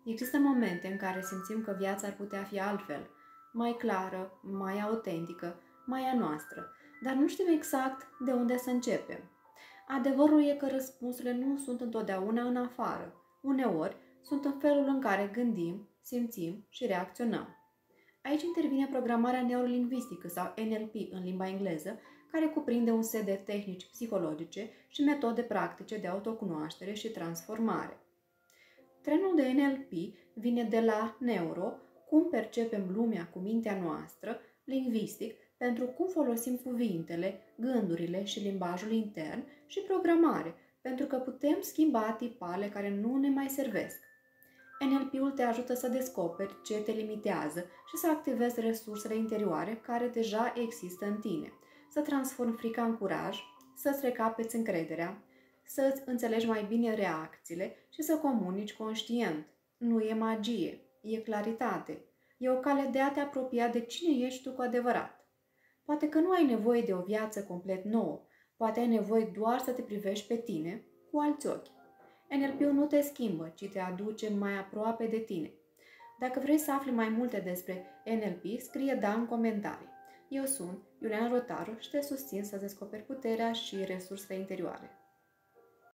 Există momente în care simțim că viața ar putea fi altfel, mai clară, mai autentică, mai a noastră, dar nu știm exact de unde să începem. Adevărul e că răspunsurile nu sunt întotdeauna în afară. Uneori sunt în felul în care gândim, simțim și reacționăm. Aici intervine programarea neurolingvistică sau NLP în limba engleză, care cuprinde un set de tehnici psihologice și metode practice de autocunoaștere și transformare. Trenul de NLP vine de la neuro, cum percepem lumea cu mintea noastră, lingvistic, pentru cum folosim cuvintele, gândurile și limbajul intern, și programare, pentru că putem schimba tipale care nu ne mai servesc. NLP-ul te ajută să descoperi ce te limitează și să activezi resursele interioare care deja există în tine, să transformi frica în curaj, să-ți recapeți încrederea, să-ți înțelegi mai bine reacțiile și să comunici conștient. Nu e magie, e claritate. E o cale de a te apropia de cine ești tu cu adevărat. Poate că nu ai nevoie de o viață complet nouă, poate ai nevoie doar să te privești pe tine cu alți ochi. NLP-ul nu te schimbă, ci te aduce mai aproape de tine. Dacă vrei să afli mai multe despre NLP, scrie da în comentarii. Eu sunt Iuliana Rotaru și te susțin să descoperi puterea și resursele interioare.